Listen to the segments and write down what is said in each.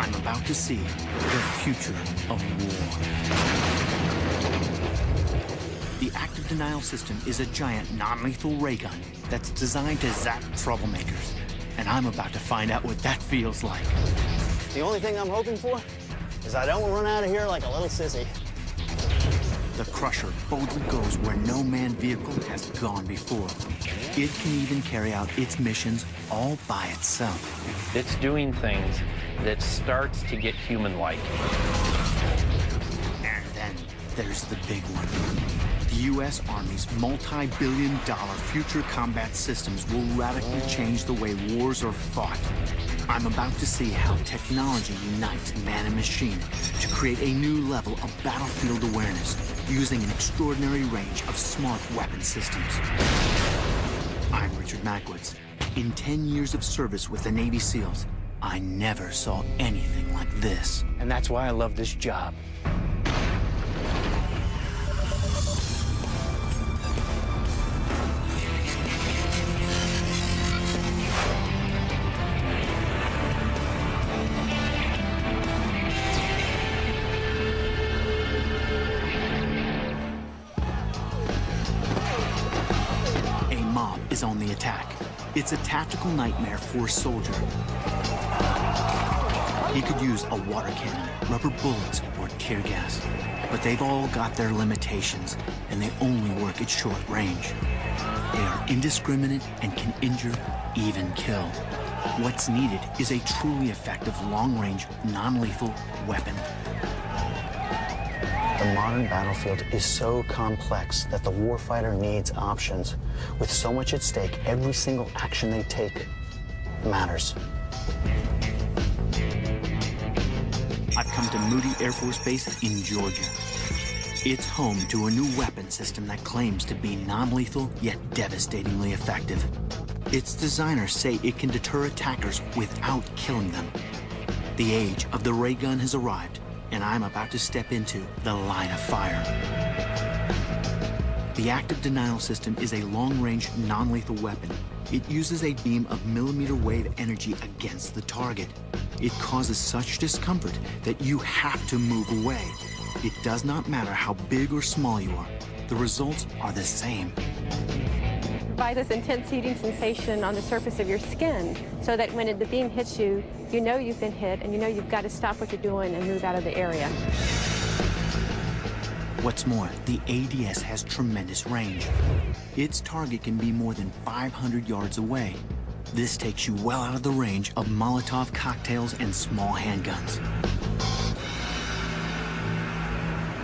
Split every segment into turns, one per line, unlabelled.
I'm about to see the future of war. The active denial system is a giant non-lethal ray gun that's designed to zap troublemakers. And I'm about to find out what that feels like.
The only thing I'm hoping for is I don't run out of here like a little sissy.
The Crusher boldly goes where no manned vehicle has gone before. It can even carry out its missions all by itself.
It's doing things that starts to get human-like.
And then there's the big one. The U.S. Army's multi-billion-dollar future combat systems will radically change the way wars are fought. I'm about to see how technology unites man and machine to create a new level of battlefield awareness using an extraordinary range of smart weapon systems. I'm Richard Mackwitz. In 10 years of service with the Navy SEALs, I never saw anything like this.
And that's why I love this job.
Is on the attack. It's a tactical nightmare for a soldier. He could use a water cannon, rubber bullets, or tear gas. But they've all got their limitations, and they only work at short range. They are indiscriminate and can injure, even kill. What's needed is a truly effective long-range, non-lethal weapon.
The modern battlefield is so complex that the warfighter needs options. With so much at stake, every single action they take matters.
I've come to Moody Air Force Base in Georgia. It's home to a new weapon system that claims to be non-lethal, yet devastatingly effective. Its designers say it can deter attackers without killing them. The age of the ray gun has arrived, and I'm about to step into the line of fire. The active denial system is a long-range, non-lethal weapon. It uses a beam of millimeter wave energy against the target. It causes such discomfort that you have to move away. It does not matter how big or small you are. The results are the same.
By this intense heating sensation on the surface of your skin, so that when the beam hits you, you know you've been hit and you know you've got to stop what you're doing and move out of the area.
What's more, the ADS has tremendous range. Its target can be more than 500 yards away. This takes you well out of the range of Molotov cocktails and small handguns.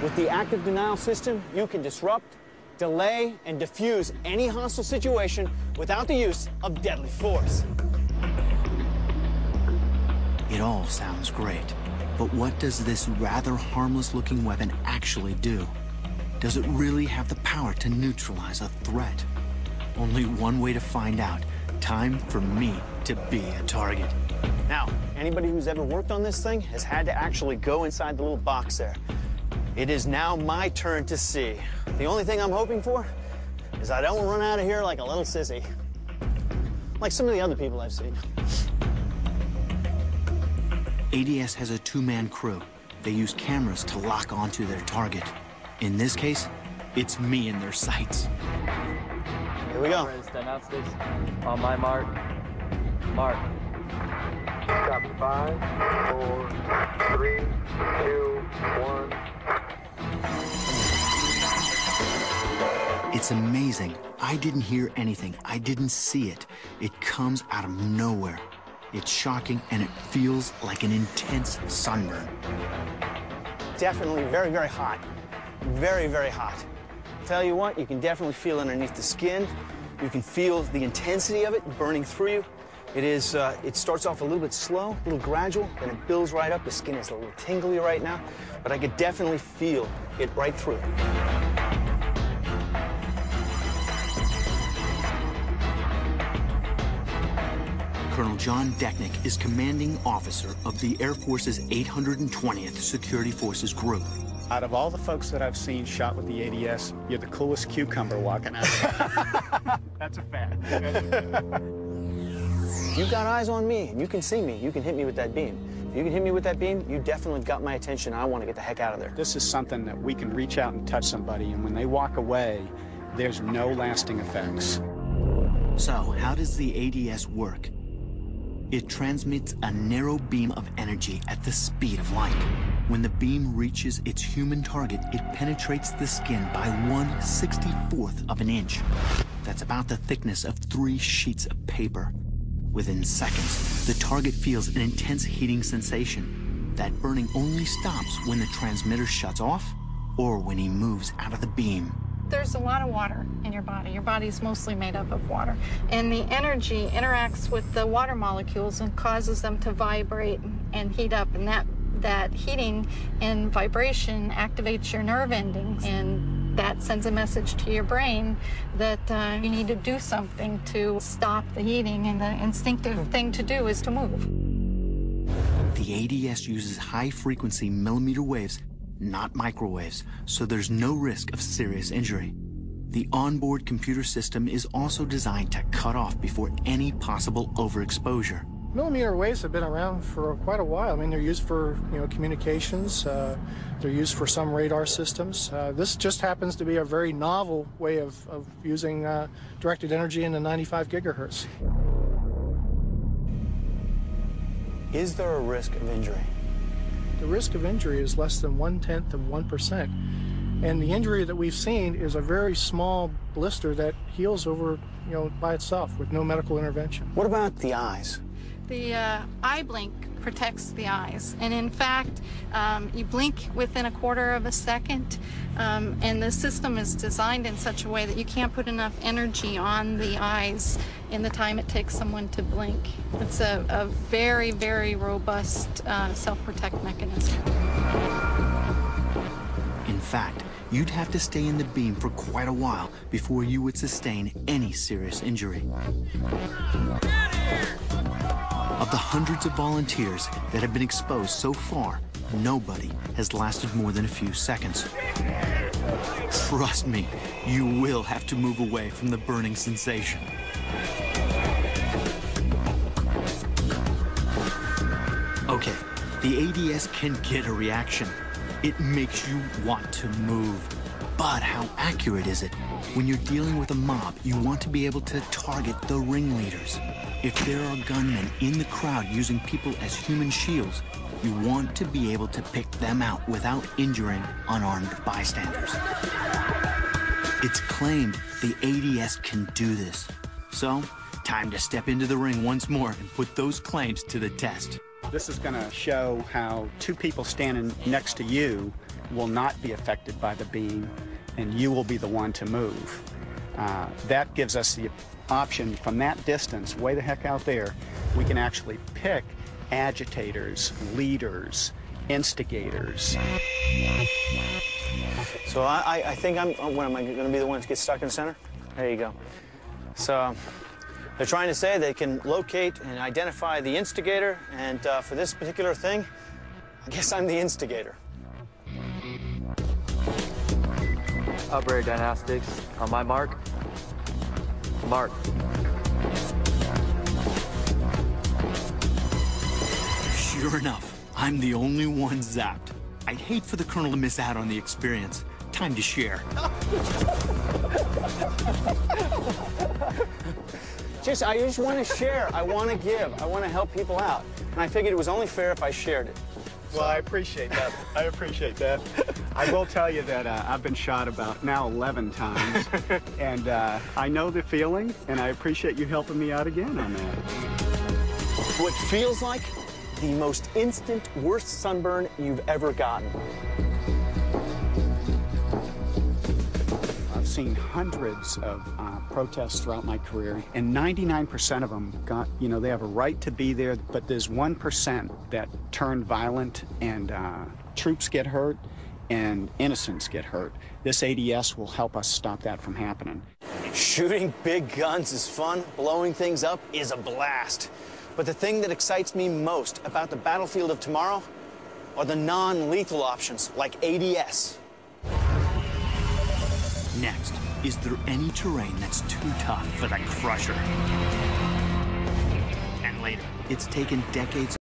With the active denial system, you can disrupt, delay, and defuse any hostile situation without the use of deadly force.
It all sounds great, but what does this rather harmless-looking weapon actually do? Does it really have the power to neutralize a threat? Only one way to find out. Time for me to be a target.
Now, anybody who's ever worked on this thing has had to actually go inside the little box there. It is now my turn to see. The only thing I'm hoping for is I don't run out of here like a little sissy, like some of the other people I've seen.
ADS has a two-man crew. They use cameras to lock onto their target. In this case, it's me in their sights.
Here we go.
On my mark. Mark.
Copy. 5, 4, 3, 2, 1.
It's amazing. I didn't hear anything. I didn't see it. It comes out of nowhere. It's shocking, and it feels like an intense sunburn.
Definitely very, very hot. Very, very hot. Tell you what, you can definitely feel underneath the skin. You can feel the intensity of it burning through you. It starts off a little bit slow, a little gradual, then it builds right up. The skin is a little tingly right now, but I could definitely feel it right through.
Colonel John Decknick is commanding officer of the Air Force's 820th Security Forces Group.
Out of all the folks that I've seen shot with the ADS, you're the coolest cucumber walking out. That's a fact.
you've got eyes on me and you can see me, you can hit me with that beam. If you can hit me with that beam, you definitely got my attention. I want to get the heck out of there.
This is something that we can reach out and touch somebody, and when they walk away, there's no lasting effects.
So, how does the ADS work? It transmits a narrow beam of energy at the speed of light. When the beam reaches its human target, it penetrates the skin by 1/64th of an inch. That's about the thickness of 3 sheets of paper. Within seconds, the target feels an intense heating sensation. That burning only stops when the transmitter shuts off or when he moves out of the beam.
There's a lot of water in your body. Your body's mostly made up of water. And the energy interacts with the water molecules and causes them to vibrate and heat up. And that heating and vibration activates your nerve endings. And that sends a message to your brain that you need to do something to stop the heating. And the instinctive thing to do is to move.
The ADS uses high-frequency millimeter waves, not microwaves, so there's no risk of serious injury. The onboard computer system is also designed to cut off before any possible overexposure.
Millimeter waves have been around for quite a while. I mean, they're used for, communications. They're used for some radar systems. This just happens to be a very novel way of using directed energy in the 95 gigahertz.
Is there a risk of injury?
The risk of injury is less than 1/10 of 1%. And the injury that we've seen is a very small blister that heals over, by itself with no medical intervention.
What about the eyes?
The eye blink protects the eyes. And in fact, you blink within a quarter of a second, and the system is designed in such a way that you can't put enough energy on the eyes in the time it takes someone to blink. It's a very, very robust self-protect mechanism.
In fact, you'd have to stay in the beam for quite a while before you would sustain any serious injury. Of the hundreds of volunteers that have been exposed so far, nobody has lasted more than a few seconds. Trust me, you will have to move away from the burning sensation. Okay, the ADS can get a reaction. It makes you want to move. But how accurate is it? When you're dealing with a mob, you want to be able to target the ringleaders. If there are gunmen in the crowd using people as human shields, you want to be able to pick them out without injuring unarmed bystanders. It's claimed the ADS can do this. So, time to step into the ring once more and put those claims to the test.
This is going to show how 2 people standing next to you will not be affected by the beam, and you will be the one to move. That gives us the option from that distance, way the heck out there, we can actually pick agitators, leaders, instigators.
So I think what am I going to be the one to get stuck in the center? There you go. So they're trying to say they can locate and identify the instigator, and for this particular thing, I guess I'm the instigator.
Operator diagnostics, on my mark. Mark.
Sure enough, I'm the only one zapped. I'd hate for the Colonel to miss out on the experience. Time to share.
I just want to share. I want to give. I want to help people out. And I figured it was only fair if I shared it.
Well, I appreciate that. I appreciate that. I will tell you that I've been shot about now 11 times, and I know the feeling, and I appreciate you helping me out again on that.
What feels like the most instant, worst sunburn you've ever gotten.
I've seen hundreds of protests throughout my career, and 99% of them got, they have a right to be there, but there's 1% that turn violent, and troops get hurt, and innocents get hurt. This ADS will help us stop that from happening.
Shooting big guns is fun. Blowing things up is a blast. But the thing that excites me most about the battlefield of tomorrow are the non-lethal options like ADS.
Next, is there any terrain that's too tough for the Crusher? And later. It's taken decades